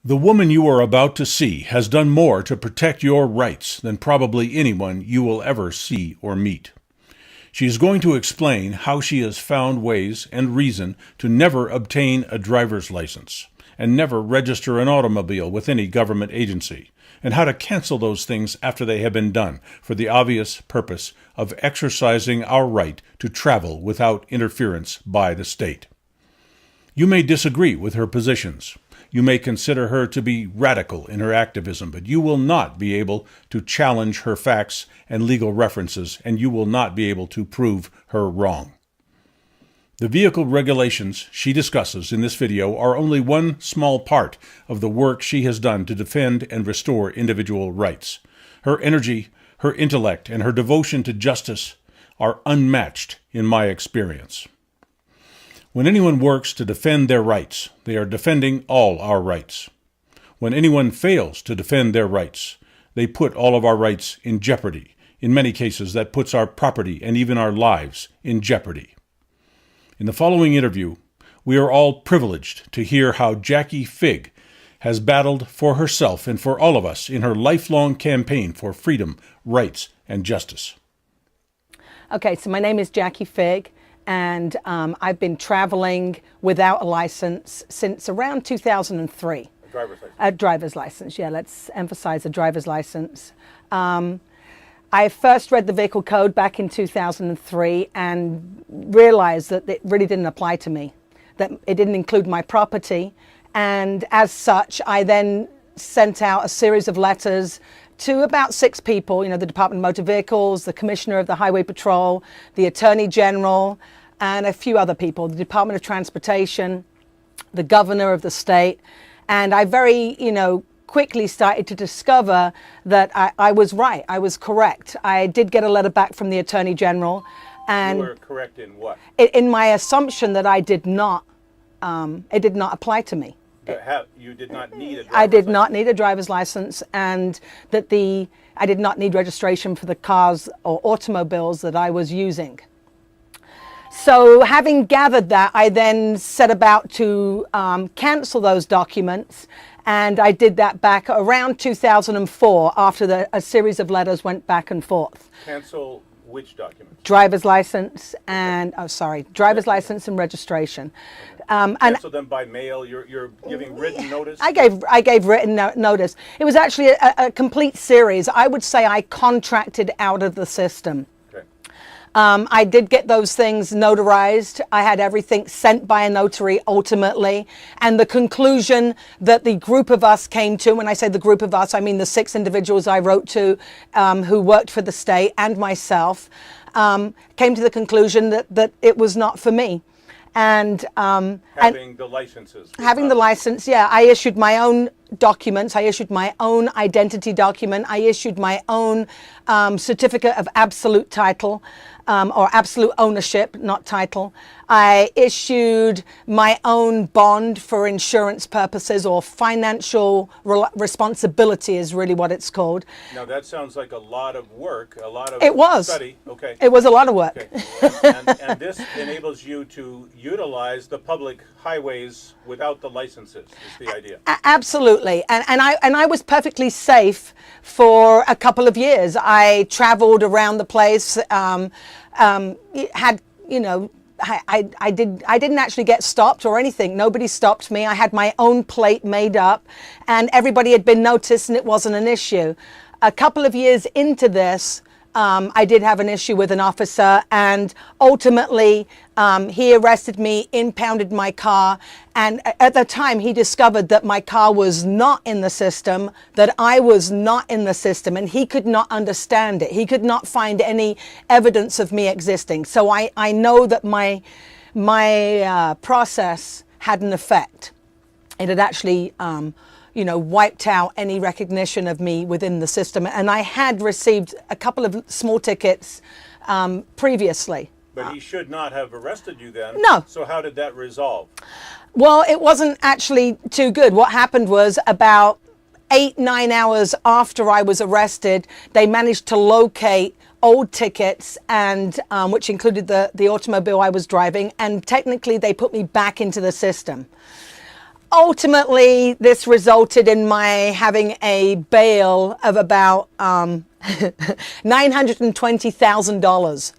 The woman you are about to see has done more to protect your rights than probably anyone you will ever see or meet. She is going to explain how she has found ways and reason to never obtain a driver's license and never register an automobile with any government agency, and how to cancel those things after they have been done for the obvious purpose of exercising our right to travel without interference by the state. You may disagree with her positions. You may consider her to be radical in her activism, but you will not be able to challenge her facts and legal references, and you will not be able to prove her wrong. The vehicle regulations she discusses in this video are only one small part of the work she has done to defend and restore individual rights. Her energy, her intellect, and her devotion to justice are unmatched in my experience. When anyone works to defend their rights, they are defending all our rights. When anyone fails to defend their rights, they put all of our rights in jeopardy. In many cases, that puts our property and even our lives in jeopardy. In the following interview, we are all privileged to hear how Jacquie Figg has battled for herself and for all of us in her lifelong campaign for freedom, rights, and justice. Okay, so my name is Jacquie Figg, and I've been traveling without a license since around 2003. A driver's license. A driver's license, yeah, let's emphasize a driver's license. I first read the vehicle code back in 2003 and realized that it really didn't apply to me, that it didn't include my property. And as such, I then sent out a series of letters to about 6 people, the Department of Motor Vehicles, the Commissioner of the Highway Patrol, the Attorney General, and a few other people, the Department of Transportation, the Governor of the state. And I very, quickly started to discover that I was right. I was correct. I did get a letter back from the Attorney General. And you were correct in what? In my assumption that I did not, it did not apply to me. You did not need a driver's I did license. not need a driver's license, and that I did not need registration for the cars or automobiles that I was using. So having gathered that, I then set about to cancel those documents, and I did that back around 2004 after a series of letters went back and forth. Cancel which documents? Driver's license and, driver's license and registration. Cancel them by mail. You're giving written notice? I gave written notice. It was actually a complete series. I would say I contracted out of the system. Okay. I did get those things notarized. I had everything sent by a notary ultimately. And the conclusion that the group of us came to, when I say the group of us, I mean the 6 individuals I wrote to who worked for the state and myself, came to the conclusion that it was not for me. And having the licenses. Having the license, yeah. I issued my own documents. I issued my own identity document. I issued my own certificate of absolute title, or absolute ownership, not title. I issued my own bond for insurance purposes, or financial responsibility is really what it's called. Now that sounds like a lot of work, a lot of study. Okay. It was a lot of work. Okay. And this enables you to utilize the public highways without the licenses, is the idea. Absolutely. And I was perfectly safe for a couple of years. I traveled around the place, I didn't actually get stopped or anything. Nobody stopped me. I had my own plate made up, and everybody had been noticed, and it wasn't an issue. A couple of years into this, I did have an issue with an officer, and ultimately he arrested me, impounded my car, and at the time he discovered that my car was not in the system, that I was not in the system, and he could not understand it. He could not find any evidence of me existing. So I know that my process had an effect. It had actually wiped out any recognition of me within the system. And I had received a couple of small tickets previously. But he should not have arrested you then. No. So how did that resolve? Well, it wasn't actually too good. What happened was about 8-9 hours after I was arrested, they managed to locate old tickets, and which included the automobile I was driving, and technically they put me back into the system. Ultimately, this resulted in my having a bail of about $920,000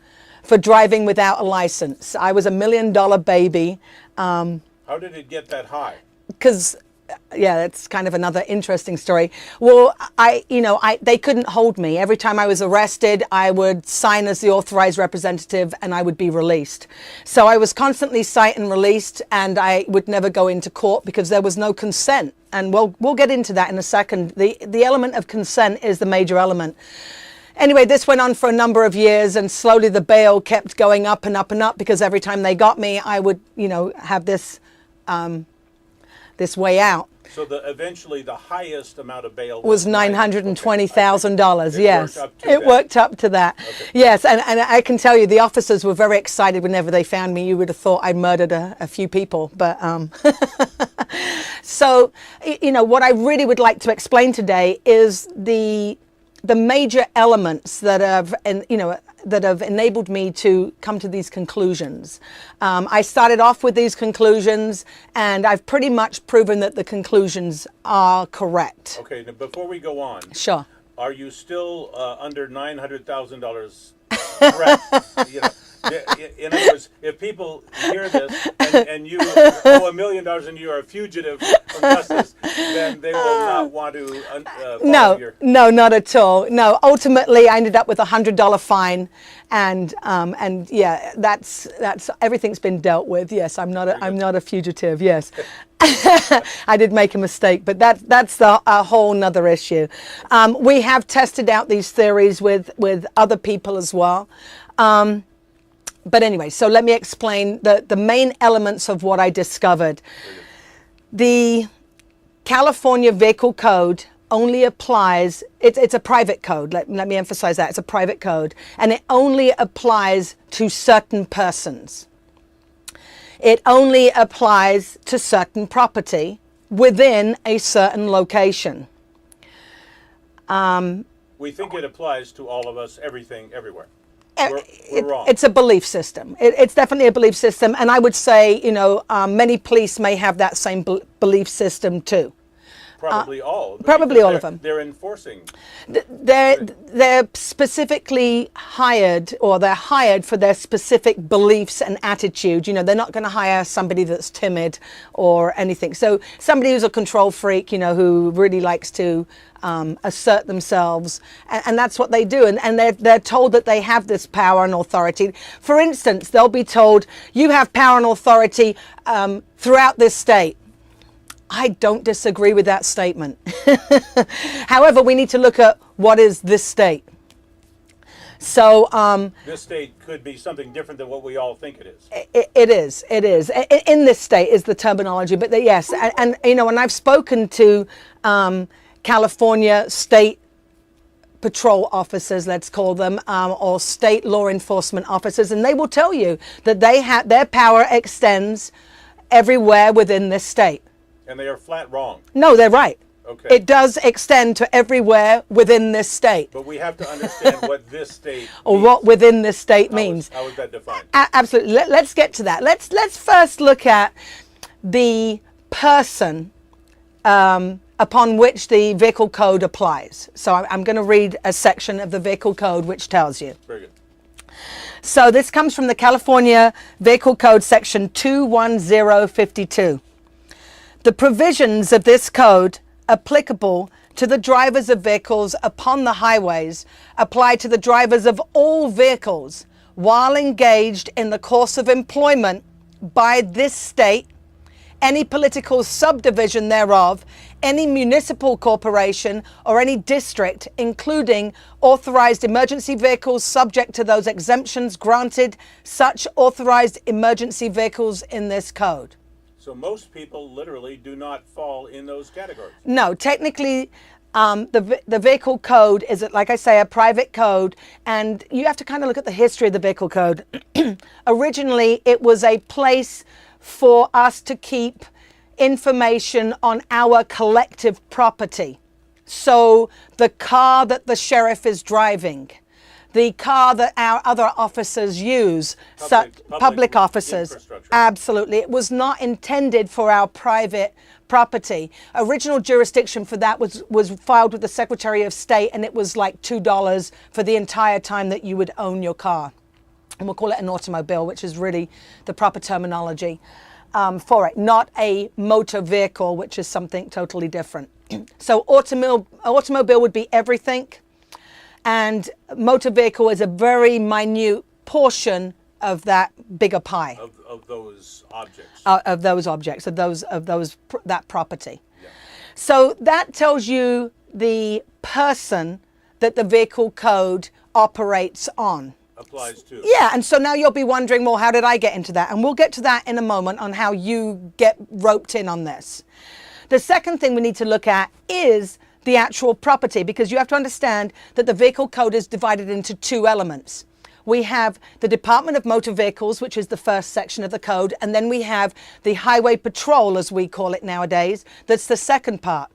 for driving without a license. I was $1 million baby. How did it get that high? Because yeah, that's kind of another interesting story. Well, they couldn't hold me. Every time I was arrested, I would sign as the authorized representative and I would be released. So I was constantly cite and released, and I would never go into court because there was no consent. And we'll get into that in a second. The element of consent is the major element. Anyway, this went on for a number of years, and slowly the bail kept going up and up and up, because every time they got me, I would, have this this way out. So eventually the highest amount of bail was $920,000. Okay. Yes, it worked up to that. Okay. Yes, and I can tell you, the officers were very excited whenever they found me. You would have thought I'd murdered a few people, but so what I really would like to explain today is the major elements that have enabled me to come to these conclusions. I started off with these conclusions, and I've pretty much proven that the conclusions are correct. Okay, now before we go on, sure. Are you still under $900,000 threat? In other words, if people hear this and you owe $1 million and you are a fugitive from justice, then they will not want to follow your... No, not at all. No, ultimately I ended up with $100 fine, and yeah, that's everything's been dealt with. Yes, I'm not a fugitive. Yes. I did make a mistake, but that's a whole nother issue. We have tested out these theories with other people as well. But anyway, so let me explain the main elements of what I discovered. The California Vehicle Code only applies, it's a private code, let me emphasize that, it's a private code, and it only applies to certain persons. It only applies to certain property within a certain location. We think it applies to all of us, everything, everywhere. We're wrong. It's a belief system. It's definitely a belief system, and I would say, many police may have that same belief system too. Probably all. Probably all of them. They're enforcing. They're specifically hired, or they're hired for their specific beliefs and attitude. They're not going to hire somebody that's timid or anything. So somebody who's a control freak, who really likes to assert themselves, and that's what they do. And they're told that they have this power and authority. For instance, they'll be told, you have power and authority throughout this state. I don't disagree with that statement. However, we need to look at what is this state. So this state could be something different than what we all think it is. It is. In this state is the terminology, but yes, and and I've spoken to California state patrol officers, let's call them, or state law enforcement officers, and they will tell you that their power extends everywhere within this state. And they are flat wrong. No, they're right. Okay. It does extend to everywhere within this state. But we have to understand what this state or means. what within this state means. How is that defined? Absolutely. Let's get to that. Let's first look at the person upon which the vehicle code applies. So I'm going to read a section of the vehicle code which tells you. Very good. So this comes from the California Vehicle Code section 21052. The provisions of this code applicable to the drivers of vehicles upon the highways apply to the drivers of all vehicles while engaged in the course of employment by this state, any political subdivision thereof, any municipal corporation, or any district, including authorized emergency vehicles subject to those exemptions granted such authorized emergency vehicles in this code. So most people literally do not fall in those categories. No, technically, the vehicle code is, like I say, a private code, and you have to kind of look at the history of the vehicle code. Originally, it was a place for us to keep information on our collective property. So the car that the sheriff is driving, the car that our other officers use, public officers, absolutely. It was not intended for our private property. Original jurisdiction for that was filed with the Secretary of State, and it was like $2 for the entire time that you would own your car. And we'll call it an automobile, which is really the proper terminology for it, not a motor vehicle, which is something totally different. So automobile would be everything, and motor vehicle is a very minute portion of that bigger pie. Of those objects. That property. Yeah. So that tells you the person that the vehicle code operates on. Applies to. Yeah, and so now you'll be wondering, well, how did I get into that? And we'll get to that in a moment on how you get roped in on this. The second thing we need to look at is the actual property, because you have to understand that the vehicle code is divided into two elements. We have the Department of Motor Vehicles, which is the first section of the code, and then we have the Highway Patrol, as we call it nowadays, that's the second part.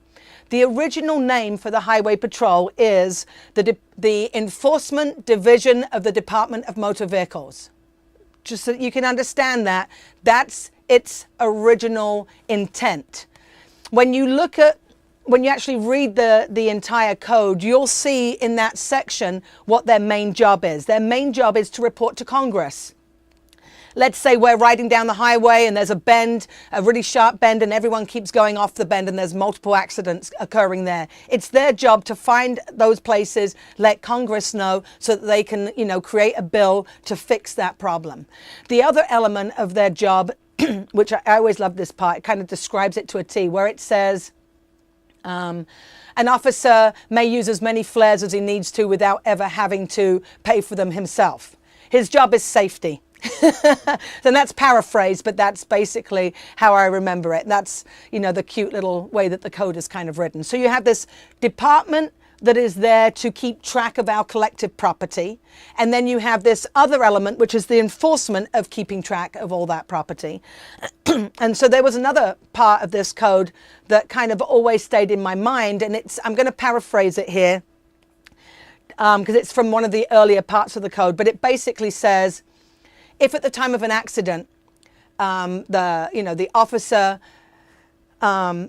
The original name for the Highway Patrol is the Enforcement Division of the Department of Motor Vehicles. Just so you can understand that, that's its original intent. When you actually read the entire code, you'll see in that section what their main job is. Their main job is to report to Congress. Let's say we're riding down the highway and there's a bend, a really sharp bend, and everyone keeps going off the bend and there's multiple accidents occurring there. It's their job to find those places, let Congress know so that they can, create a bill to fix that problem. The other element of their job, which I always love this part, it kind of describes it to a T, where it says, an officer may use as many flares as he needs to without ever having to pay for them himself. His job is safety. Then that's paraphrased, but that's basically how I remember it. That's, the cute little way that the code is kind of written. So you have this department that is there to keep track of our collective property. And then you have this other element, which is the enforcement of keeping track of all that property. And so there was another part of this code that kind of always stayed in my mind. And I'm going to paraphrase it here because it's from one of the earlier parts of the code. But it basically says, if at the time of an accident, the officer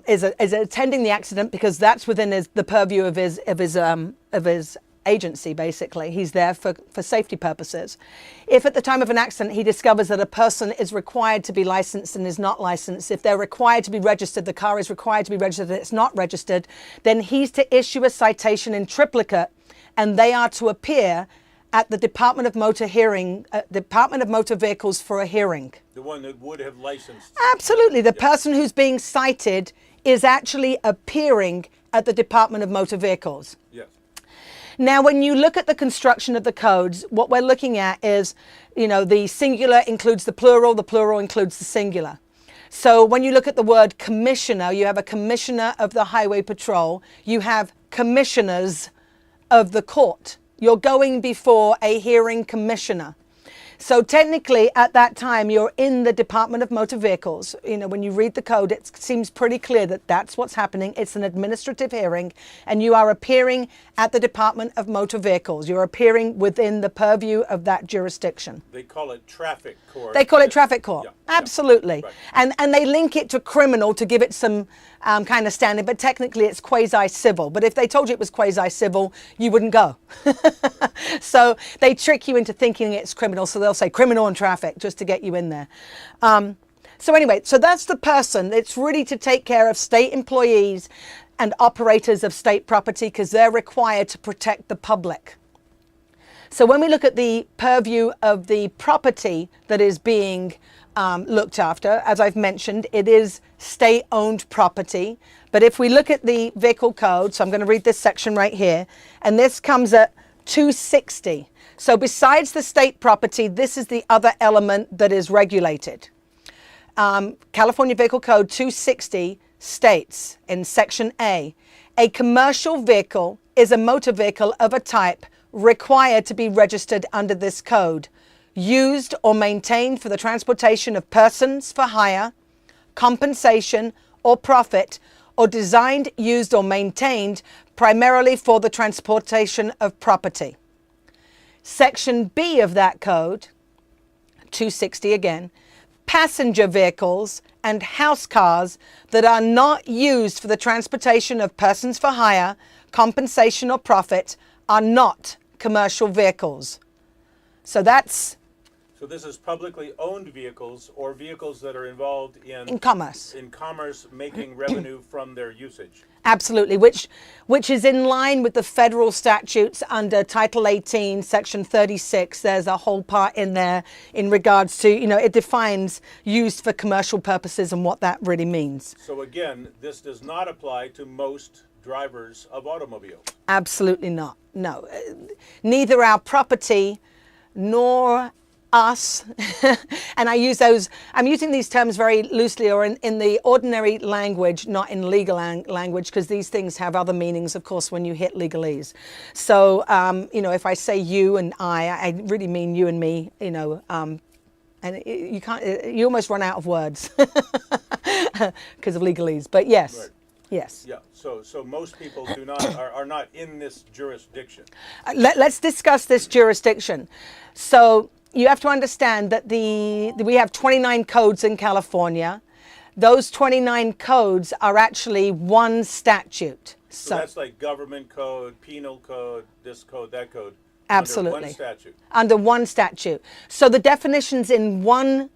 is attending the accident because that's within the purview of his agency, basically. He's there for safety purposes. If at the time of an accident he discovers that a person is required to be licensed and is not licensed, if they're required to be registered, the car is required to be registered and it's not registered, then he's to issue a citation in triplicate, and they are to appear at the Department of Motor Vehicles for a hearing. The one that would have licensed. Absolutely. The person who's being cited is actually appearing at the Department of Motor Vehicles. Yes. Now, when you look at the construction of the codes, what we're looking at is, the singular includes the plural includes the singular. So when you look at the word commissioner, you have a commissioner of the Highway Patrol. You have commissioners of the court. You're going before a hearing commissioner. So technically, at that time, you're in the Department of Motor Vehicles. When you read the code, it seems pretty clear that that's what's happening. It's an administrative hearing, and you are appearing at the Department of Motor Vehicles. You're appearing within the purview of that jurisdiction. They call it traffic court. They call it traffic court. Yeah. Absolutely. Yeah. Right. And they link it to criminal to give it some kind of standing, but technically it's quasi-civil. But if they told you it was quasi-civil, you wouldn't go. So they trick you into thinking it's criminal. So they'll say criminal and traffic just to get you in there. So anyway, so that's the person. It's really to take care of state employees and operators of state property because they're required to protect the public. So when we look at the purview of the property that is being looked after, as I've mentioned, it is state-owned property. But if we look at the vehicle code, so I'm going to read this section right here, and this comes at 260. So besides the state property, this is the other element that is regulated. California Vehicle Code 260 states in Section A commercial vehicle is a motor vehicle of a type required to be registered under this code, used or maintained for the transportation of persons for hire, compensation, or profit, or designed, used, or maintained primarily for the transportation of property. Section B of that code, 260 again, passenger vehicles and house cars that are not used for the transportation of persons for hire, compensation, or profit are not commercial vehicles. So that's... So this is publicly owned vehicles or vehicles that are involved in commerce. In commerce, making revenue from their usage. Absolutely, which is in line with the federal statutes under Title 18, Section 36. There's a whole part in there in regards to, it defines used for commercial purposes and what that really means. So again, this does not apply to most drivers of automobiles. Absolutely not. No, neither our property nor us, and I'm using these terms very loosely or in the ordinary language, not in legal language, because these things have other meanings, of course, when you hit legalese. So, if I say you and I really mean you and me, and you almost run out of words because of legalese, but yes. Right. Yes. Yeah. So most people are not in this jurisdiction. Let's discuss this jurisdiction. So you have to understand that we have 29 codes in California. Those 29 codes are actually one statute. So that's like government code, penal code, this code, that code. Absolutely. Under one statute. Under one statute. So the definitions in one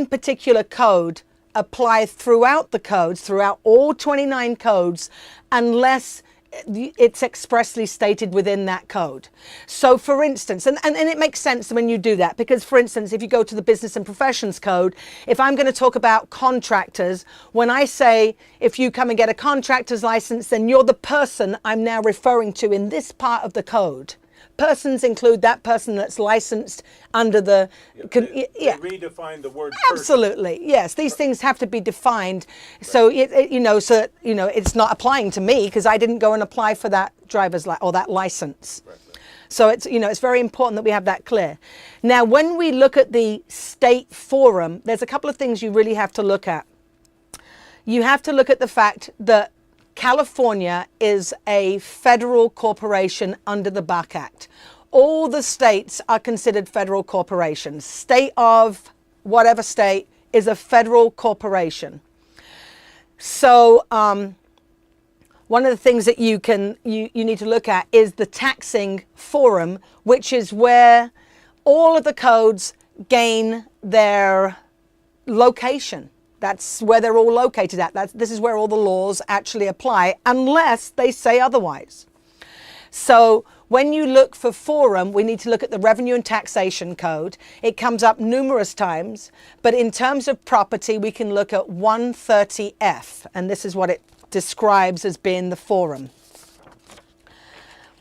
particular code apply throughout the codes, throughout all 29 codes, unless it's expressly stated within that code. So for instance, and it makes sense when you do that, because for instance, if you go to the Business and Professions Code, if I'm going to talk about contractors, when I say, if you come and get a contractor's license, then you're the person I'm now referring to in this part of the code. Persons include that person that's licensed under the... They redefine the word Absolutely, person. Yes. These things have to be defined. Right. So, it's not applying to me because I didn't go and apply for that or that license. Right. So, it's very important that we have that clear. Now, when we look at the state forum, there's a couple of things you really have to look at. You have to look at the fact that California is a federal corporation under the Buck Act. All the states are considered federal corporations. State of whatever state is a federal corporation. So one of the things that you need to look at is the taxing forum, which is where all of the codes gain their location. That's where they're all located at. This is where all the laws actually apply, unless they say otherwise. So when you look for forum, we need to look at the Revenue and Taxation Code. It comes up numerous times, but in terms of property, we can look at 130F, and this is what it describes as being the forum.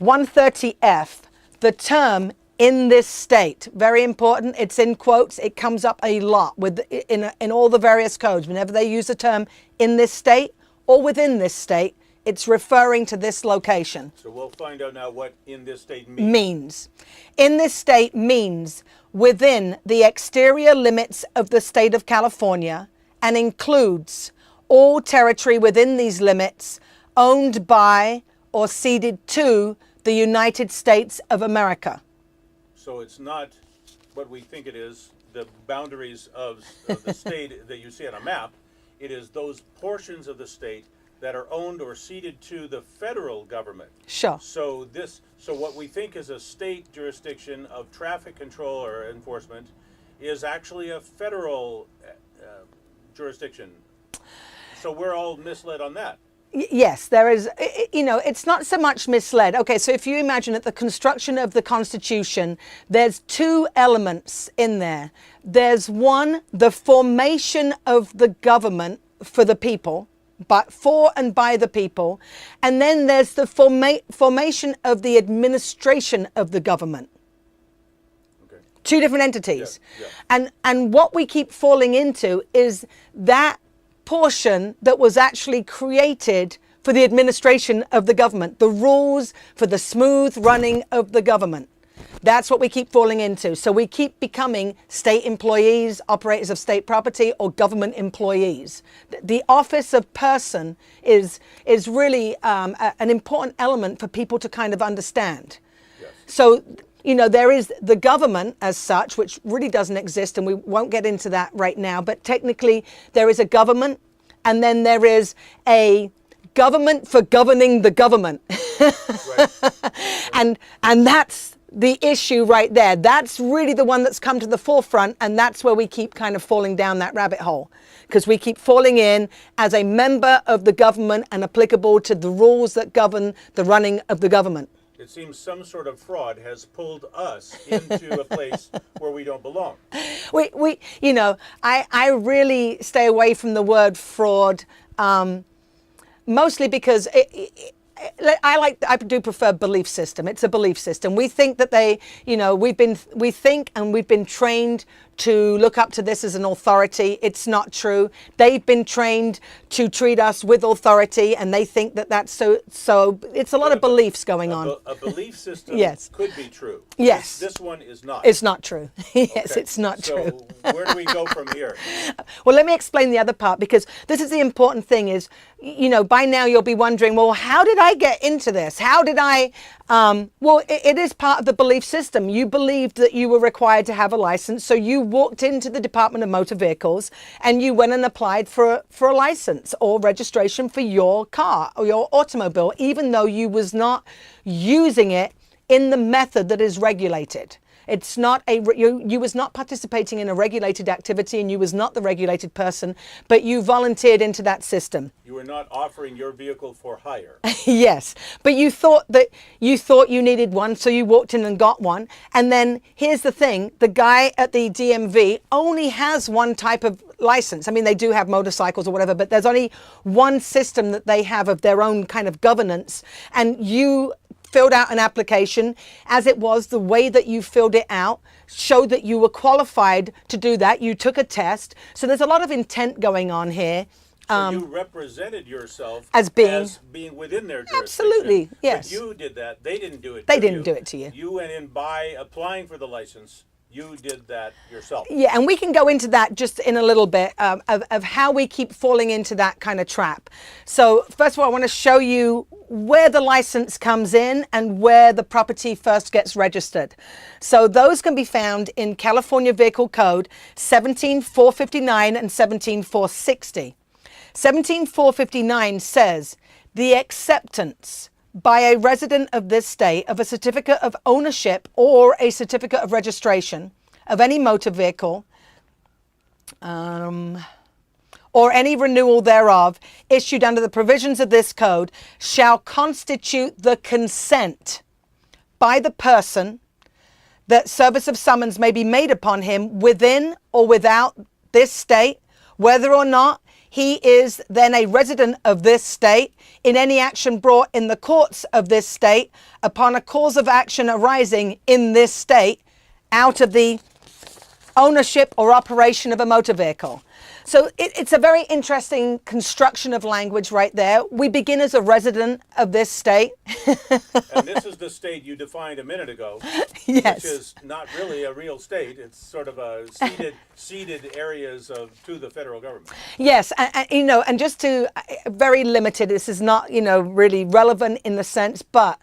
130F, the term in this state, very important, it's in quotes, it comes up a lot in all the various codes. Whenever they use the term in this state or within this state, it's referring to this location. So we'll find out now what in this state means. In this state means within the exterior limits of the state of California and includes all territory within these limits owned by or ceded to the United States of America. So it's not what we think it is, the boundaries of the state that you see on a map. It is those portions of the state that are owned or ceded to the federal government. Sure. So what we think is a state jurisdiction of traffic control or enforcement is actually a federal jurisdiction. So we're all misled on that. Yes, there is, it's not so much misled. Okay, so if you imagine at the construction of the Constitution, there's two elements in there. There's one, the formation of the government for the people, but for and by the people. And then there's the formation of the administration of the government. Okay. Two different entities. Yeah, yeah. And what we keep falling into is that portion that was actually created for the administration of the government, the rules for the smooth running of the government. That's what we keep falling into. So we keep becoming state employees, operators of state property, or government employees. The office of person is really an important element for people to kind of understand. Yes. So you know, there is the government as such, which really doesn't exist, and we won't get into that right now, but technically there is a government, and then there is a government for governing the government. Right. And that's the issue right there. That's really the one that's come to the forefront, and that's where we keep kind of falling down that rabbit hole, because we keep falling in as a member of the government and applicable to the rules that govern the running of the government. It seems some sort of fraud has pulled us into a place where we don't belong. We you know, I really stay away from the word fraud, mostly because I do prefer belief system. It's a belief system. We think that they, you know, we think and we've been trained to look up to this as an authority. It's not true. They've been trained to treat us with authority, and they think that that's so it's a lot of beliefs going on. A belief system Yes. could be true. Yes. This one is not. It's not true. Yes, Okay. it's not true. So where do we go from here? Well, let me explain the other part, because this is the important thing is, you know, by now you'll be wondering, well, how did I get into this? How did I, well, it is part of the belief system. You believed that you were required to have a license, so you walked into the Department of Motor Vehicles and you went and applied for a license or registration for your car or your automobile, even though you was not using it in the method that is regulated. It's not you was not participating in a regulated activity, and you was not the regulated person, but you volunteered into that system. You were not offering your vehicle for hire. Yes, but you thought you needed one, so you walked in and got one. And then here's the thing, the guy at the DMV only has one type of license. I mean, they do have motorcycles or whatever, but there's only one system that they have of their own kind of governance. And you filled out an application as it was. The way that you filled it out showed that you were qualified to do that. You took a test. So there's a lot of intent going on here. So you represented yourself as being within their jurisdiction. Absolutely, yes. But you did that. They didn't do it They to didn't you. do it to you. You went in by applying for the license. You did that yourself. Yeah, and we can go into that just in a little bit of how we keep falling into that kind of trap. So first of all, I want to show you where the license comes in and where the property first gets registered. So those can be found in California Vehicle Code 17459 and 17460. 17459 says the acceptance by a resident of this state of a certificate of ownership or a certificate of registration of any motor vehicle or any renewal thereof issued under the provisions of this code shall constitute the consent by the person that service of summons may be made upon him within or without this state, whether or not he is then a resident of this state, in any action brought in the courts of this state upon a cause of action arising in this state out of the ownership or operation of a motor vehicle. So it's a very interesting construction of language right there. We begin as a resident of this state. And this is the state you defined a minute ago. Yes. Which is not really a real state. It's sort of a ceded areas to the federal government. Yes, and you know, and just to very limited. This is not, you know, really relevant in the sense, but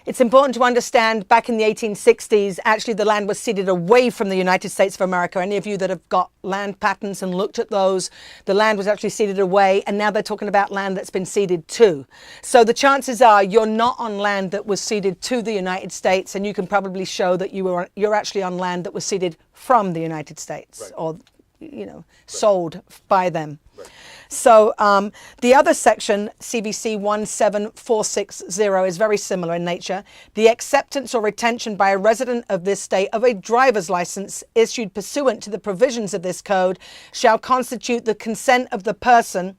it's important to understand back in the 1860s, actually the land was ceded away from the United States of America. Any of you that have got land patents and looked at those, the land was actually ceded away, and now they're talking about land that's been ceded to. So the chances are you're not on land that was ceded to the United States, and you can probably show that you're actually on land that was ceded from the United States, right, or, you know, sold by them. Right. So the other section, CVC 17460, is very similar in nature. The acceptance or retention by a resident of this state of a driver's license issued pursuant to the provisions of this code shall constitute the consent of the person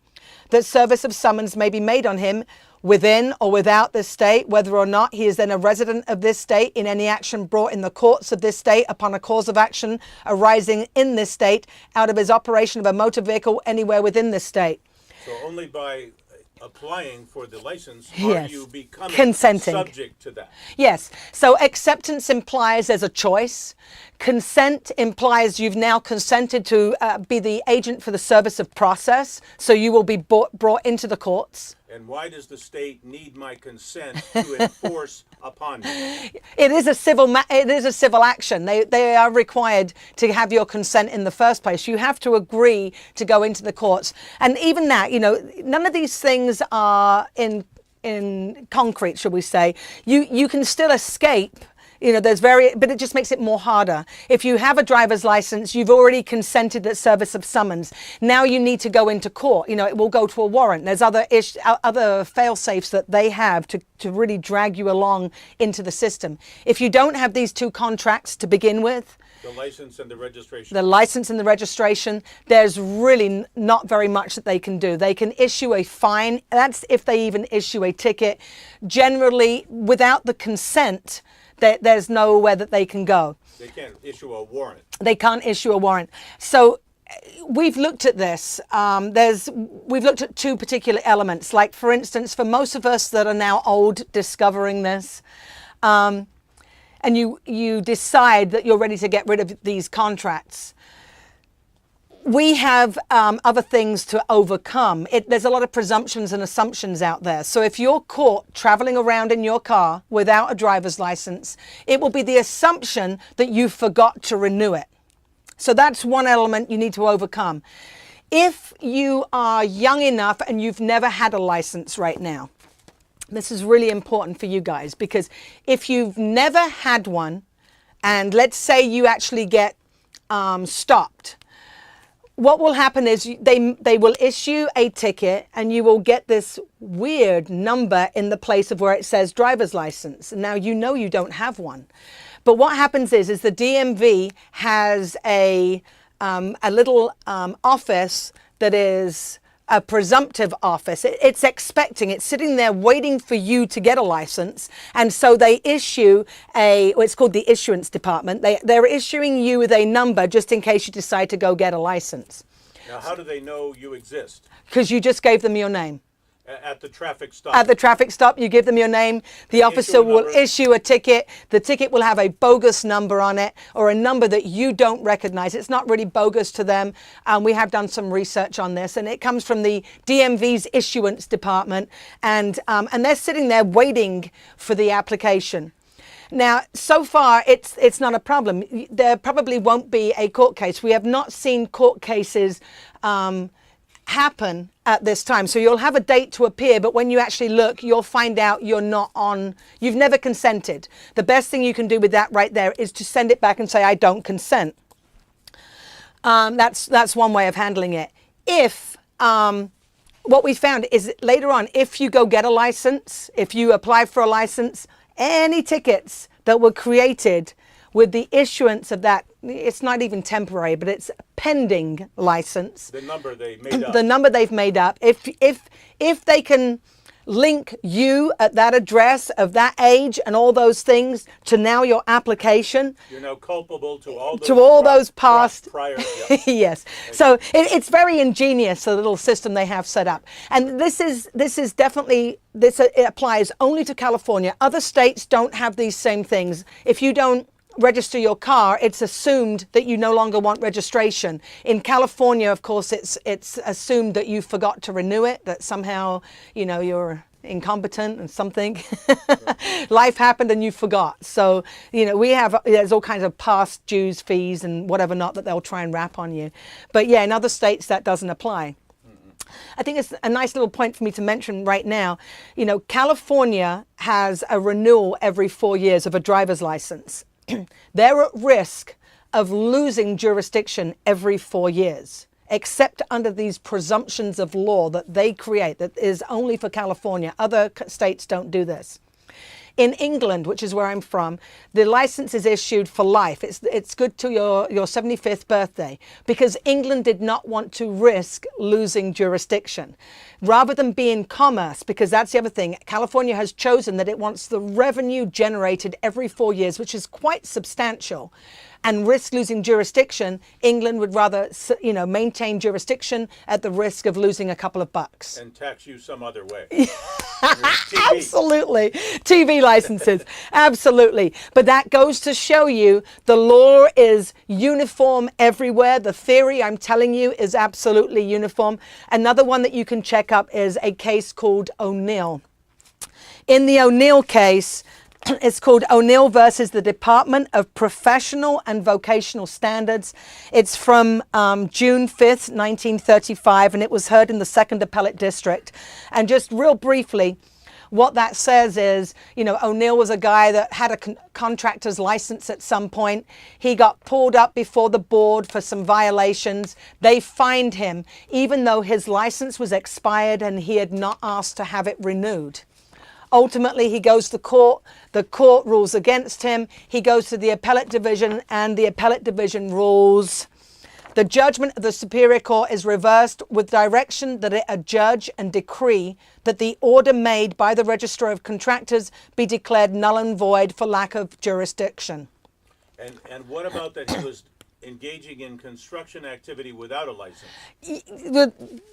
that service of summons may be made on him within or without this state, whether or not he is then a resident of this state, in any action brought in the courts of this state upon a cause of action arising in this state out of his operation of a motor vehicle anywhere within this state. So only by applying for the license Yes. are you becoming Consenting. subject to that. Yes, so acceptance implies there's a choice. Consent implies you've now consented to be the agent for the service of process, so you will be brought into the courts. And why does the state need my consent to enforce upon me? It is a civil action. They are required to have your consent in the first place. You have to agree to go into the courts. And even that, none of these things are in concrete, shall we say. You can still escape. But it just makes it more harder. If you have a driver's license, you've already consented that service of summons. Now you need to go into court. It will go to a warrant. There's other fail-safes that they have to really drag you along into the system. If you don't have these two contracts to begin with, the license and the registration. The license and the registration, there's really not very much that they can do. They can issue a fine. That's if they even issue a ticket. Generally, without the consent, there's nowhere that they can go. They can't issue a warrant. They can't issue a warrant. So we've looked at this. We've looked at two particular elements. Like, for instance, for most of us that are now old discovering this, and you decide that you're ready to get rid of these contracts, we have other things to overcome. There's a lot of presumptions and assumptions out there. So if you're caught traveling around in your car without a driver's license, it will be the assumption that you forgot to renew it. So that's one element you need to overcome. If you are young enough and you've never had a license right now, this is really important for you guys, because if you've never had one, and let's say you actually get stopped, what will happen is they will issue a ticket and you will get this weird number in the place of where it says driver's license. Now you don't have one. But what happens is the DMV has a little office that is a presumptive office. It's sitting there waiting for you to get a license. And so they issue it's called the issuance department. They're issuing you with a number just in case you decide to go get a license. Now, how do they know you exist? Because you just gave them your name. At the traffic stop? At the traffic stop, you give them your name. The officer will issue a ticket. The ticket will have a bogus number on it, or a number that you don't recognize. It's not really bogus to them. We have done some research on this, and it comes from the DMV's issuance department, and they're sitting there waiting for the application. Now, so far, it's not a problem. There probably won't be a court case. We have not seen court cases happen at this time. So you'll have a date to appear, but when you actually look, you'll find out you've never consented. The best thing you can do with that right there is to send it back and say, I don't consent. That's one way of handling it. If what we found is later on, if you go get a license, if you apply for a license, any tickets that were created with the issuance of that, it's not even temporary, but it's pending license. The number they made up. The number they've made up. If they can link you at that address of that age and all those things to now your application, you're now culpable to all those past prior. Yeah. Yes. So it's very ingenious, the little system they have set up. And this is definitely, it applies only to California. Other states don't have these same things. If you don't register your car, it's assumed that you no longer want registration. In California, of course, it's assumed that you forgot to renew it, that somehow, you're incompetent and something. Life happened and you forgot. So, there's all kinds of past dues, fees and whatever not that they'll try and wrap on you. But yeah, in other states that doesn't apply. I think it's a nice little point for me to mention right now. California has a renewal every 4 years of a driver's license. They're at risk of losing jurisdiction every 4 years, except under these presumptions of law that they create, that is only for California. Other states don't do this. In England, which is where I'm from, the license is issued for life. It's good till your 75th birthday, because England did not want to risk losing jurisdiction. Rather than be in commerce, because that's the other thing, California has chosen that it wants the revenue generated every 4 years, which is quite substantial. and risk losing jurisdiction, England would rather, maintain jurisdiction at the risk of losing a couple of bucks. And tax you some other way. Absolutely. TV licenses. Absolutely. But that goes to show you the law is uniform everywhere. The theory, I'm telling you, is absolutely uniform. Another one that you can check up is a case called O'Neill. In the O'Neill case, it's called O'Neill versus the Department of Professional and Vocational Standards. It's from June 5th, 1935, and it was heard in the 2nd Appellate District. And just real briefly, what that says is, O'Neill was a guy that had a contractor's license at some point. He got pulled up before the board for some violations. They fined him, even though his license was expired and he had not asked to have it renewed. Ultimately, he goes to court. The court rules against him. He goes to the appellate division, and the appellate division rules. The judgment of the Superior Court is reversed with direction that it adjudge and decree that the order made by the Registrar of Contractors be declared null and void for lack of jurisdiction. And what about that he was engaging in construction activity without a license?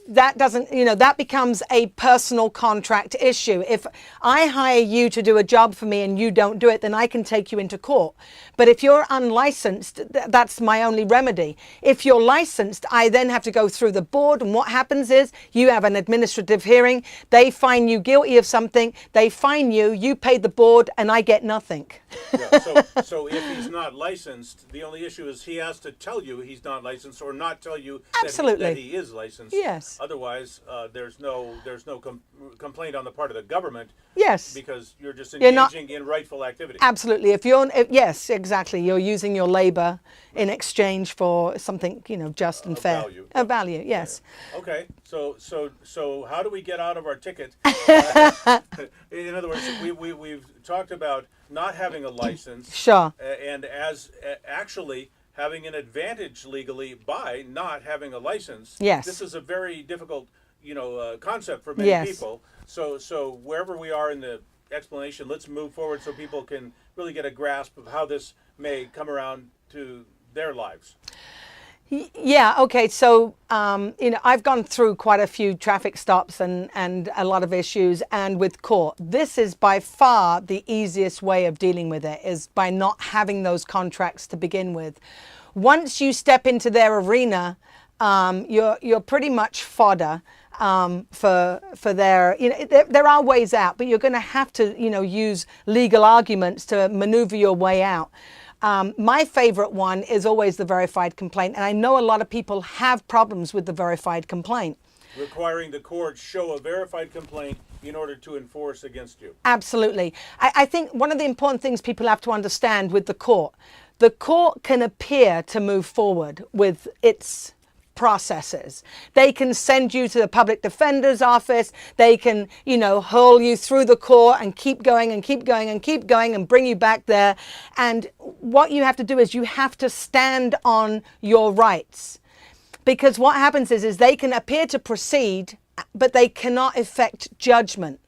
That doesn't, that becomes a personal contract issue. If I hire you to do a job for me and you don't do it, then I can take you into court. But if you're unlicensed, that's my only remedy. If you're licensed, I then have to go through the board, and what happens is you have an administrative hearing. They find you guilty of something. They fine you. You pay the board, and I get nothing. Yeah, so if he's not licensed, the only issue is he has to tell you he's not licensed, or not tell you that he is licensed. Yes. Otherwise, there's no complaint on the part of the government. Yes. Because you're just engaging in rightful activity. Absolutely. Yes, exactly. You're using your labor in exchange for something, just and fair. Value. A value. Yes. Yeah. Okay. So how do we get out of our ticket? In other words, we've talked about not having a license. Sure. And as actually having an advantage legally by not having a license. Yes. This is a very difficult, concept for many people. So wherever we are in the explanation, let's move forward so people can really get a grasp of how this may come around to their lives. Yeah, okay, so, I've gone through quite a few traffic stops and a lot of issues, and with court. This is by far the easiest way of dealing with it, is by not having those contracts to begin with. Once you step into their arena, you're pretty much fodder for their, there are ways out, but you're going to have to, use legal arguments to maneuver your way out. My favorite one is always the verified complaint, and I know a lot of people have problems with the verified complaint. Requiring the court show a verified complaint in order to enforce against you. Absolutely. I think one of the important things people have to understand with the court can appear to move forward with its processes. They can send you to the public defender's office. They can, hurl you through the court and keep going and keep going and keep going and bring you back there. And what you have to do is you have to stand on your rights. Because what happens is they can appear to proceed, but they cannot effect judgment.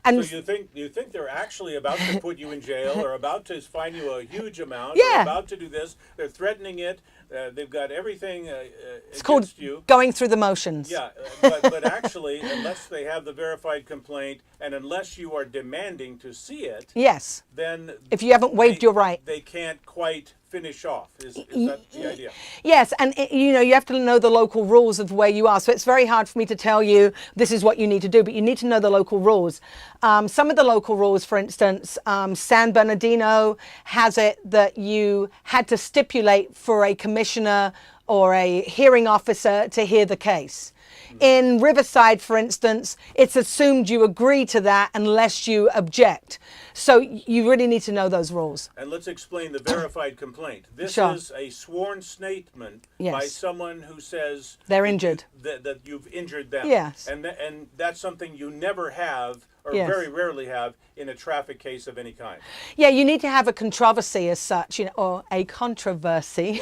And so you think they're actually about to put you in jail, or about to fine you a huge amount, yeah, or about to do this? They're threatening it. They've got everything it's against called you. Going through the motions. Yeah, but actually, unless they have the verified complaint, and unless you are demanding to see it, yes, then if you haven't waived your right, they can't quite finish off. Is that the idea? Yes, and you have to know the local rules of where you are. So it's very hard for me to tell you this is what you need to do, but you need to know the local rules. Some of the local rules, for instance, San Bernardino has it that you had to stipulate for a commissioner or a hearing officer to hear the case. In Riverside, for instance, it's assumed you agree to that unless you object. So you really need to know those rules. And let's explain the verified complaint. This Sure. is a sworn statement Yes. by someone who says They're injured. that you've injured them. Yes. And that's something you never have, or Yes. very rarely have, in a traffic case of any kind. Yeah, you need to have a controversy as such, or a controversy,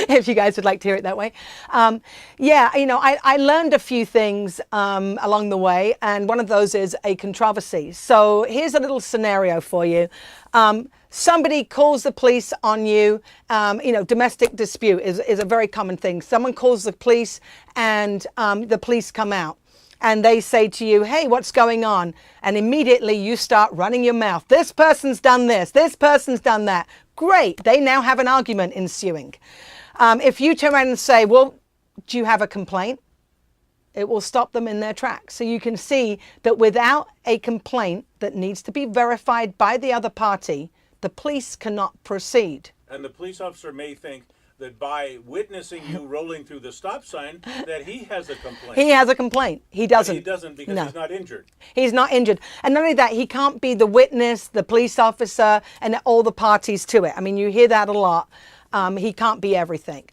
if you guys would like to hear it that way. Yeah, I learned a few things along the way, and one of those is a controversy. So here's a little scenario for you. Somebody calls the police on you. Domestic dispute is a very common thing. Someone calls the police and the police come out. And they say to you, hey, what's going on? And immediately you start running your mouth. This person's done this. This person's done that. Great. They now have an argument ensuing. If you turn around and say, well, do you have a complaint? It will stop them in their tracks. So you can see that without a complaint that needs to be verified by the other party, the police cannot proceed. And the police officer may think that by witnessing you rolling through the stop sign, that he has a complaint. He has a complaint. He doesn't. But he doesn't because he's not injured. He's not injured. And not only that, he can't be the witness, the police officer, and all the parties to it. I mean, you hear that a lot. He can't be everything.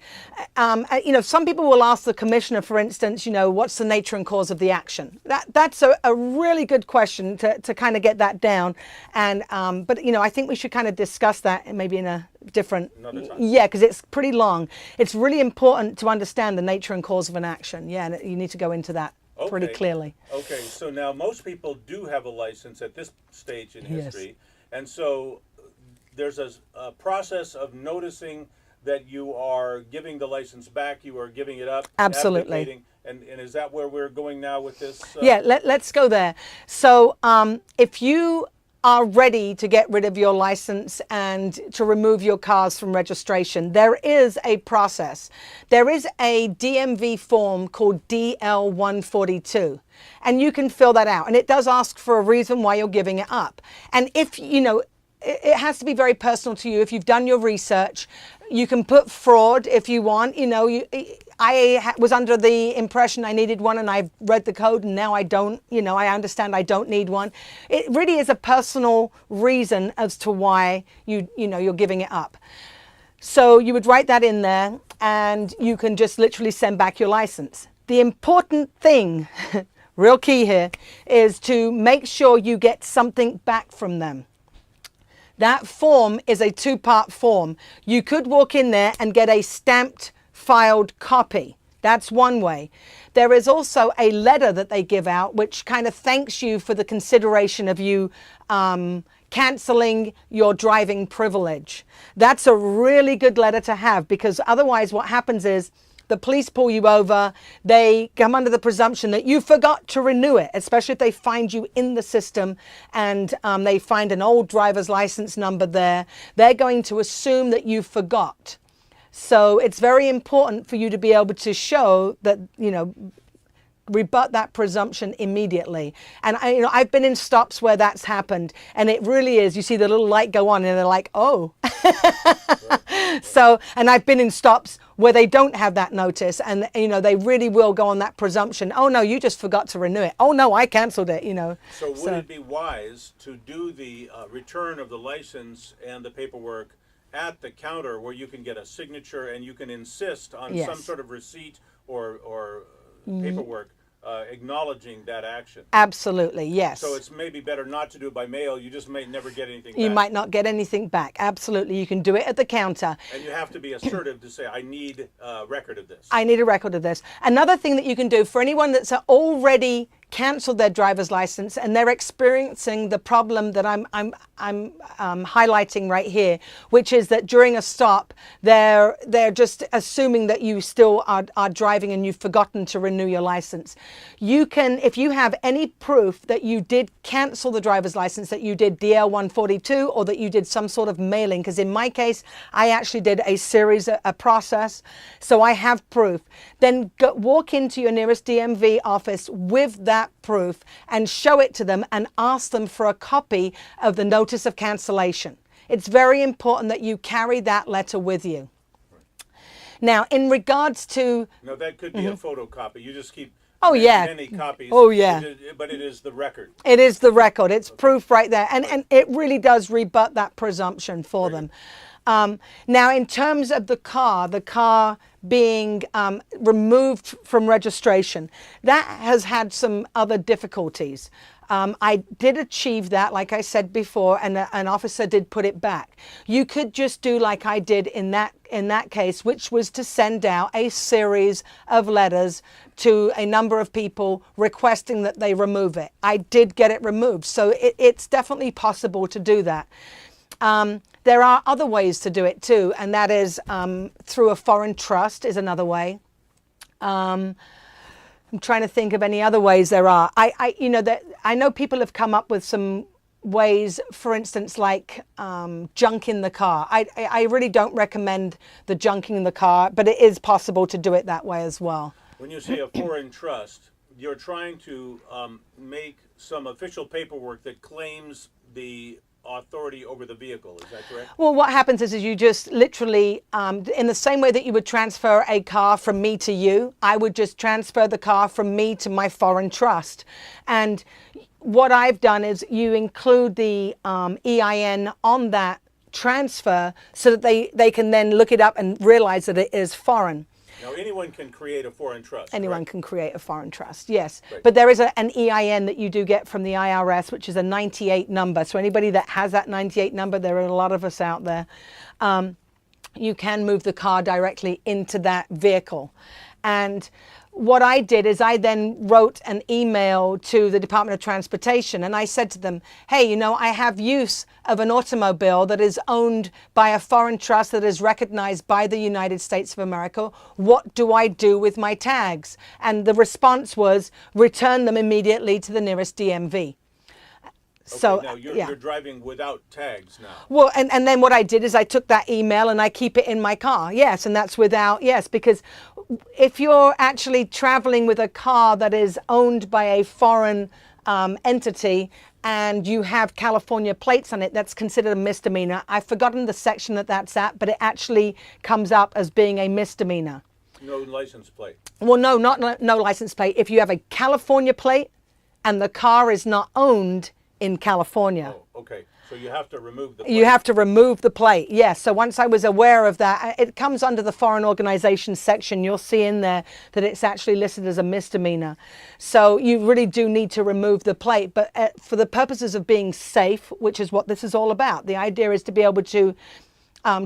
Some people will ask the commissioner, for instance, what's the nature and cause of the action? That's a really good question to kind of get that down. And but I think we should kind of discuss that maybe in a different. Another time. Yeah, because it's pretty long. It's really important to understand the nature and cause of an action. Yeah, and you need to go into that pretty clearly. Okay, so now most people do have a license at this stage in history, and so there's a process of noticing that you are giving the license back, you are giving it up. Absolutely. Abdicating, and is that where we're going now with this? Yeah, let's go there. So if you are ready to get rid of your license and to remove your cars from registration, there is a process. There is a DMV form called DL142, and you can fill that out. And it does ask for a reason why you're giving it up. And if, it has to be very personal to you. If you've done your research, you can put fraud if you want. I was under the impression I needed one, and I've read the code, and now I don't. I understand I don't need one. It really is a personal reason as to why you're giving it up. So you would write that in there, and you can just literally send back your license. The important thing, real key here, is to make sure you get something back from them. That form is a two-part form. You could walk in there and get a stamped, filed copy. That's one way. There is also a letter that they give out which kind of thanks you for the consideration of you canceling your driving privilege. That's a really good letter to have, because otherwise what happens is the police pull you over, they come under the presumption that you forgot to renew it, especially if they find you in the system and they find an old driver's license number there. They're going to assume that you forgot. So it's very important for you to be able to show that, rebut that presumption immediately. And I've been in stops where that's happened, and it really is, you see the little light go on and they're like, oh. So, and I've been in stops where they don't have that notice, and they really will go on that presumption. Oh no, you just forgot to renew it. Oh no, I canceled it. So would it be wise to do the return of the license and the paperwork at the counter, where you can get a signature and you can insist on some sort of receipt or paperwork acknowledging that action? Absolutely, yes. So it's maybe better not to do it by mail. You just may never get anything back. You might not get anything back. Absolutely. You can do it at the counter. And you have to be assertive to say, I need a record of this. I need a record of this. Another thing that you can do for anyone that's already canceled their driver's license and they're experiencing the problem that I'm highlighting right here, which is that during a stop, they're just assuming that you still are driving and you've forgotten to renew your license. You can, if you have any proof that you did cancel the driver's license, that you did DL142, or that you did some sort of mailing, because in my case, I actually did a process, so I have proof, then walk into your nearest DMV office with that proof and show it to them and ask them for a copy of the notice of cancellation. It's very important that you carry that letter with you. Right. Now, in regards to... Now, that could be a photocopy. You just keep many copies. Oh, yeah. But it is the record. It is the record. It's proof right there. And it really does rebut that presumption for them. Now, in terms of the car being removed from registration, that has had some other difficulties. I did achieve that, like I said before, and an officer did put it back. You could just do like I did in that case, which was to send out a series of letters to a number of people requesting that they remove it. I did get it removed, so it's definitely possible to do that. There are other ways to do it too, and that is through a foreign trust is another way. I'm trying to think of any other ways there are. I know people have come up with some ways, for instance, like junk in the car. I really don't recommend the junking in the car, but it is possible to do it that way as well. When you say a foreign trust, you're trying to make some official paperwork that claims the authority over the vehicle. Is that correct? Well, what happens is you just literally, in the same way that you would transfer a car from me to you, I would just transfer the car from me to my foreign trust. And what I've done is you include the EIN on that transfer so that they can then look it up and realize that it is foreign. Now, anyone can create a foreign trust. Anyone correct? can create a foreign trust, yes. Right. But there is an EIN that you do get from the IRS, which is a 98 number. So anybody that has that 98 number, there are a lot of us out there, you can move the car directly into that vehicle. And what I did is I then wrote an email to the Department of Transportation, and I said to them, hey, I have use of an automobile that is owned by a foreign trust that is recognized by the United States of America. What do I do with my tags? And the response was, return them immediately to the nearest DMV. So now you're driving without tags now. Well, and then what I did is I took that email and I keep it in my car. Yes, and that's without, yes, because if you're actually traveling with a car that is owned by a foreign entity and you have California plates on it, that's considered a misdemeanor. I've forgotten the section that that's at, but it actually comes up as being a misdemeanor. No license plate. Well, no, not no license plate. If you have a California plate and the car is not owned in California. Oh, okay. So you have to remove the plate. You have to remove the plate, yes. So once I was aware of that, it comes under the foreign organization section. You'll see in there that it's actually listed as a misdemeanor. So you really do need to remove the plate. But for the purposes of being safe, which is what this is all about, the idea is to be able to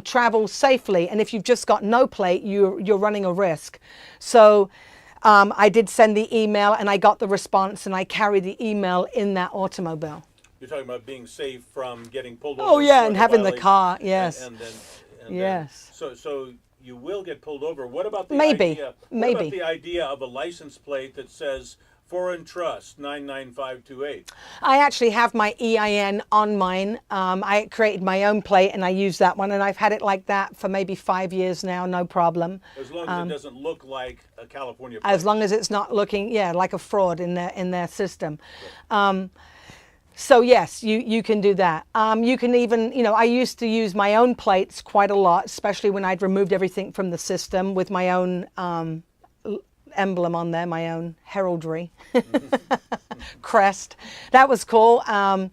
travel safely. And if you've just got no plate, you're running a risk. So I did send the email and I got the response, and I carry the email in that automobile. You're talking about being safe from getting pulled over. Oh yeah, and having the car, yes. And yes. So you will get pulled over. What about the idea? What about the idea of a license plate that says Foreign Trust 99528? I actually have my EIN on mine. I created my own plate and I use that one, and I've had it like that for maybe 5 years now, no problem. As long as it doesn't look like a California plate. As long as it's not looking, like a fraud in their system. Right. So yes, you can do that. You can even, I used to use my own plates quite a lot, especially when I'd removed everything from the system with my own emblem on there, my own heraldry, crest. That was cool. So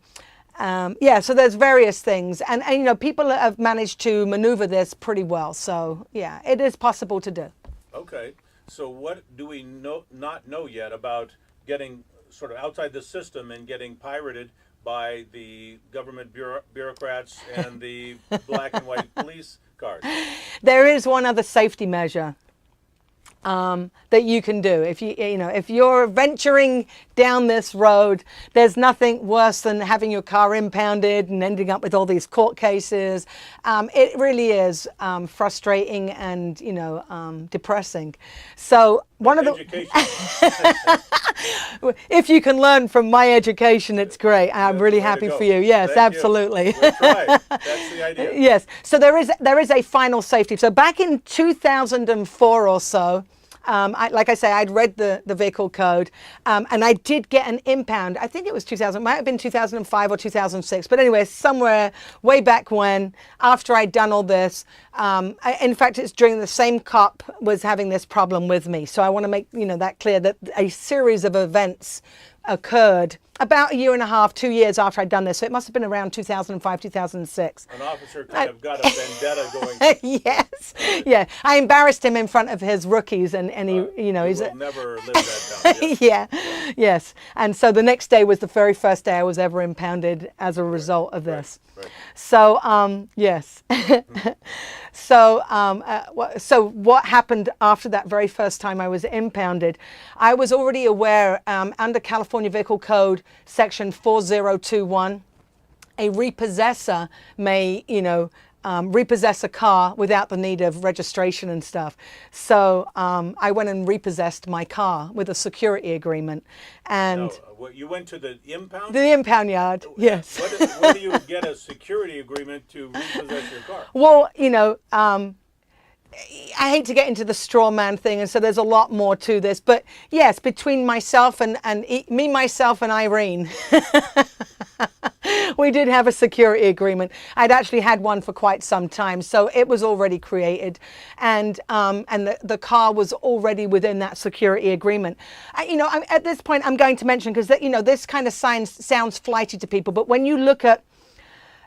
there's various things. And people have managed to maneuver this pretty well. So yeah, it is possible to do. Okay. So what do we not know yet about getting sort of outside the system and getting pirated by the government bureaucrats and the black and white police cars? There is one other safety measure that you can do. If you're venturing down this road, there's nothing worse than having your car impounded and ending up with all these court cases. It really is frustrating and depressing. So one of the if you can learn from my education, it's great. I'm really happy for you. Yes, Thank absolutely. You. We'll try. That's the idea. Yes. So there is a final safety. So back in 2004 or so, like I say, I'd read the vehicle code, and I did get an impound. I think it was 2000, might have been 2005 or 2006. But anyway, somewhere way back when, after I'd done all this, in fact, it's during the same cop was having this problem with me. So I want to make that clear that a series of events occurred About a year and a half, 2 years after I'd done this. So it must have been around 2005, 2006. An officer kind of got a vendetta going. Yes, yeah. I embarrassed him in front of his rookies, and he, he's will never live that down. yeah, yes. And so the next day was the very first day I was ever impounded as a result of this. Right. So, yes. So what happened after that very first time I was impounded? I was already aware under California Vehicle Code Section 4021, a repossessor may, repossess a car without the need of registration and stuff. So I went and repossessed my car with a security agreement. And you went to the impound? the impound yard, yes. Where do you get a security agreement to repossess your car? Well, I hate to get into the straw man thing, and so there's a lot more to this. But yes, between myself and myself and Irene, we did have a security agreement. I'd actually had one for quite some time, so it was already created, and the car was already within that security agreement. At this point, I'm going to mention, because this kind of sounds flighty to people, but when you look at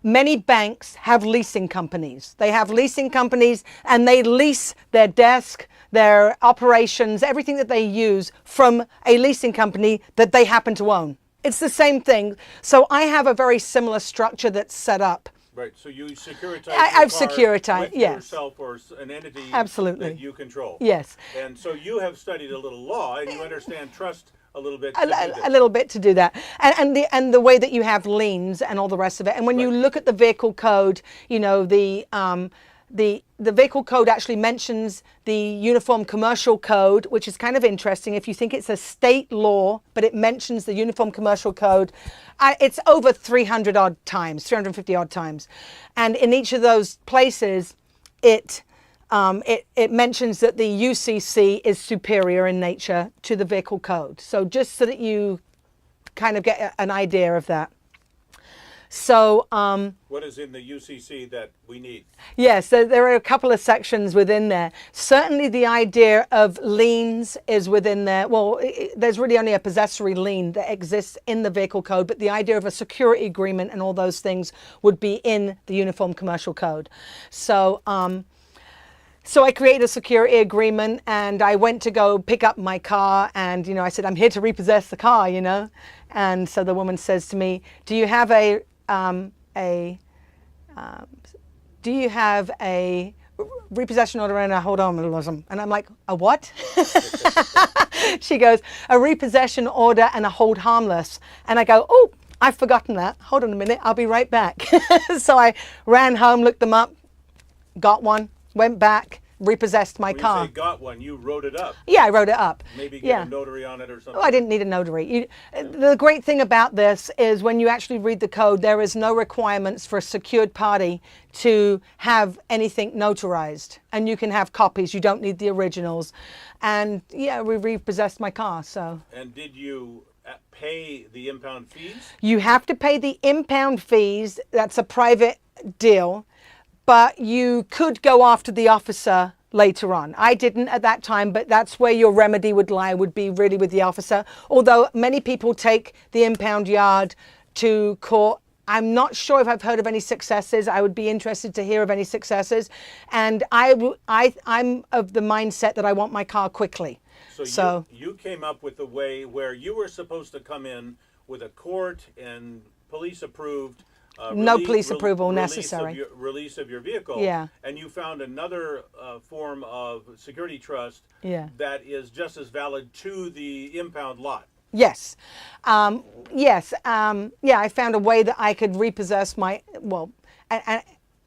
many banks have leasing companies. They have leasing companies, and they lease their desk, their operations, everything that they use from a leasing company that they happen to own. It's the same thing. So I have a very similar structure that's set up. Right, so you securitize I've your car securitized, with yes. yourself or an entity Absolutely. that you control. Yes. And so you have studied a little law, and you understand trust a little bit. A little bit to do that, and the way that you have liens and all the rest of it. And when you look at the vehicle code, the vehicle code actually mentions the Uniform Commercial Code, which is kind of interesting. If you think it's a state law, but it mentions the Uniform Commercial Code, it's over 300 odd times, 350 odd times, and in each of those places, it mentions that the UCC is superior in nature to the vehicle code. So just so that you kind of get an idea of that. So what is in the UCC that we need? Yes, there are a couple of sections within there. Certainly the idea of liens is within there. Well, there's really only a possessory lien that exists in the vehicle code, but the idea of a security agreement and all those things would be in the Uniform Commercial Code. So So I created a security agreement, and I went to go pick up my car, and I said, I'm here to repossess the car, and so the woman says to me, do you have a repossession order? And hold on, and I'm like, a what? She goes, a repossession order and a hold harmless. And I go, oh, I've forgotten that. Hold on a minute, I'll be right back. So I ran home, looked them up, got one, went back, repossessed my car. When you say got one, you wrote it up. Yeah, I wrote it up. Maybe get a notary on it or something. Oh, I didn't need a notary. The great thing about this is when you actually read the code, there is no requirements for a secured party to have anything notarized. And you can have copies. You don't need the originals. And yeah, we repossessed my car, so. And did you pay the impound fees? You have to pay the impound fees. That's a private deal. But you could go after the officer later on. I didn't at that time, but that's where your remedy would lie, would be really with the officer. Although many people take the impound yard to court. I'm not sure if I've heard of any successes. I would be interested to hear of any successes. And I'm of the mindset that I want my car quickly. So you came up with a way where you were supposed to come in with a court and police approved no police approval necessary. Release of your vehicle. Yeah. And you found another form of security trust that is just as valid to the impound lot. Yes. Yes. Yeah, I found a way that I could repossess my,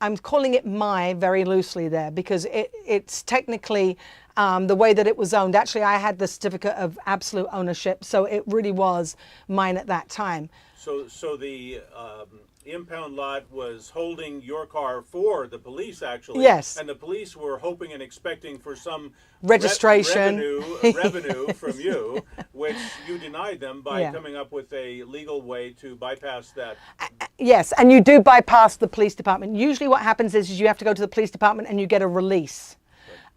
I'm calling it my very loosely there because it's technically the way that it was owned. Actually, I had the certificate of absolute ownership, so it really was mine at that time. So the impound lot was holding your car for the police, actually. Yes. And the police were hoping and expecting for some registration revenue from you, which you denied them by coming up with a legal way to bypass that. Yes, and you do bypass the police department. Usually what happens is you have to go to the police department and you get a release.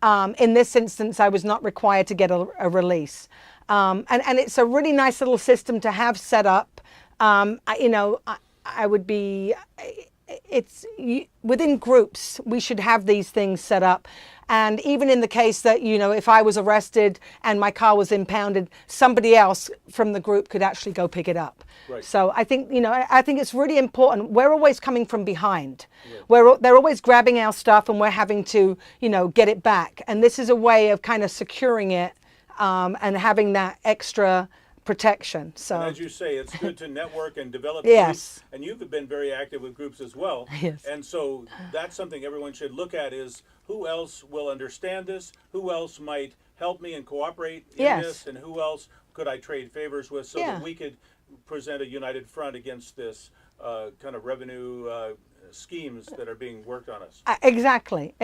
In this instance, I was not required to get a release. And it's a really nice little system to have set up. I would be, within groups, we should have these things set up. And even in the case that, if I was arrested and my car was impounded, somebody else from the group could actually go pick it up. Right. So I think, I think it's really important. We're always coming from behind. Yeah. They're always grabbing our stuff and we're having to, get it back. And this is a way of kind of securing it and having that extra protection. So, and as you say, it's good to network and develop yes. groups, and you've been very active with groups as well. Yes. And so that's something everyone should look at, is who else will understand this, who else might help me and cooperate in yes. this, and who else could I trade favors with, so yeah. that we could present a united front against this kind of revenue schemes that are being worked on us. Exactly.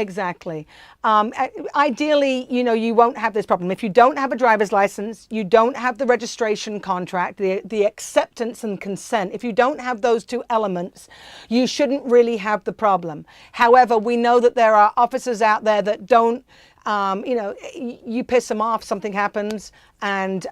Ideally, you won't have this problem. If you don't have a driver's license, you don't have the registration contract, the acceptance and consent. If you don't have those two elements, you shouldn't really have the problem. However, we know that there are officers out there that don't, you piss them off, something happens, and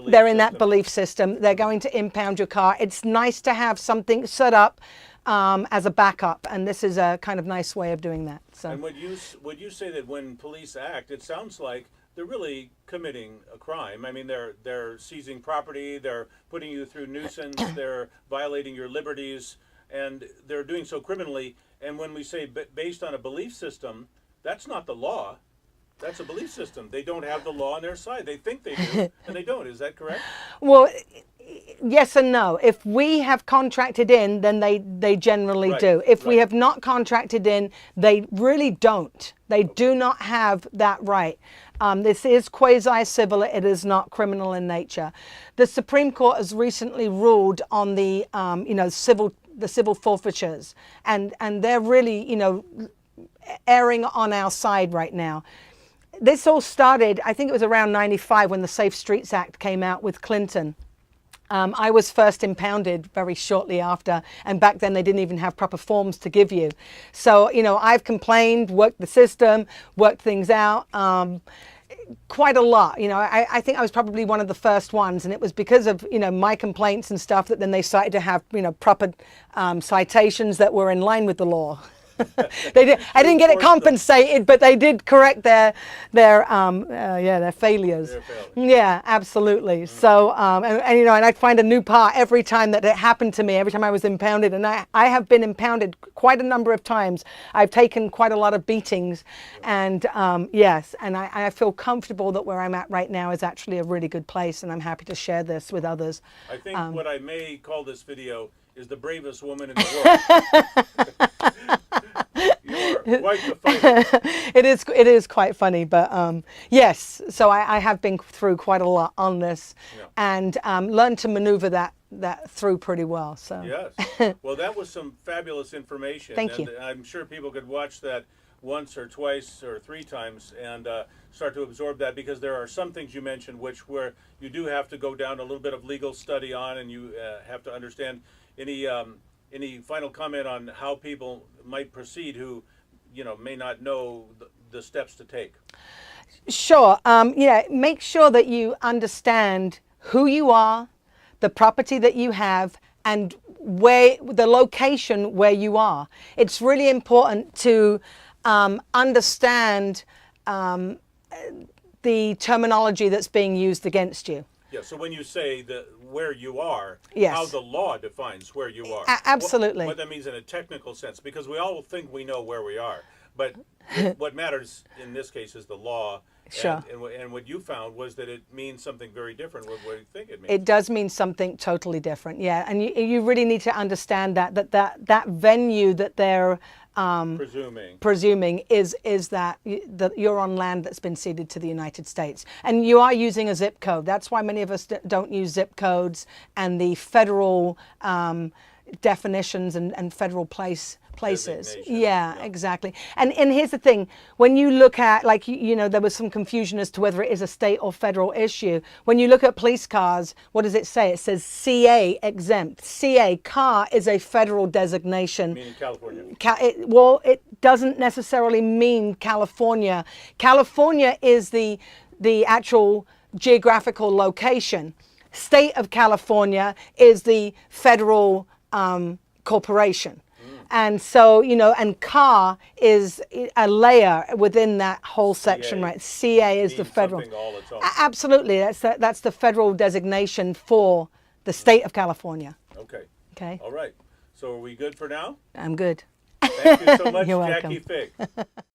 they're in that belief system. They're going to impound your car. It's nice to have something set up as a backup, and this is a kind of nice way of doing that. So. And would you say that when police act, it sounds like they're really committing a crime? I mean, they're seizing property, they're putting you through nuisance, they're violating your liberties, and they're doing so criminally. And when we say based on a belief system, that's not the law. That's a belief system. They don't have the law on their side. They think they do, and they don't. Is that correct? Well, yes and no. If we have contracted in, then they generally do. If we have not contracted in, they really don't. They do not have that right. This is quasi-civil. It is not criminal in nature. The Supreme Court has recently ruled on the civil forfeitures, and they're really erring on our side right now. This all started, I think it was around 95 when the Safe Streets Act came out with Clinton. I was first impounded very shortly after, and back then they didn't even have proper forms to give you. So, I've complained, worked the system, worked things out, quite a lot. I think I was probably one of the first ones, and it was because of, my complaints and stuff that then they started to have, proper citations that were in line with the law. I didn't get it compensated, but they did correct their failures. Yeah, absolutely. So, and I'd find a new part every time that it happened to me, every time I was impounded. And I have been impounded quite a number of times. I've taken quite a lot of beatings. And yes, and I feel comfortable that where I'm at right now is actually a really good place. And I'm happy to share this with others. I think what I may call this video is the bravest woman in the world. You are quite the fighter. It is quite funny, but yes. So I have been through quite a lot on this, and learned to maneuver that through pretty well. So yes. Well, that was some fabulous information. Thank you. I'm sure people could watch that once or twice or three times and start to absorb that, because there are some things you mentioned where you do have to go down a little bit of legal study on, and you have to understand. Any final comment on how people might proceed who, may not know the steps to take? Sure. Make sure that you understand who you are, the property that you have, and where the location where you are. It's really important to understand the terminology that's being used against you. Yeah, so when you say where you are, yes. how the law defines where you are. Absolutely. What that means in a technical sense, because we all think we know where we are, but what matters in this case is the law. Sure. And what you found was that it means something very different from what you think it means. It does mean something totally different, yeah. And you really need to understand that venue that they're presuming is that you're on land that's been ceded to the United States, and you are using a zip code. That's why many of us don't use zip codes and the federal definitions and federal places. Yeah, exactly. And here's the thing: when you look at, like, there was some confusion as to whether it is a state or federal issue. When you look at police cars, what does it say? It says CA exempt. CA, car, is a federal designation. Meaning California. It doesn't necessarily mean California. California is the actual geographical location. State of California is the federal corporation. And so, you know, and CAR is a layer within that whole section, right? CA is the federal. All its own. Absolutely, that's the federal designation for the state of California. Okay. Okay, All right. So are we good for now? I'm good. Thank you so much, You're welcome. Jacquie Figg.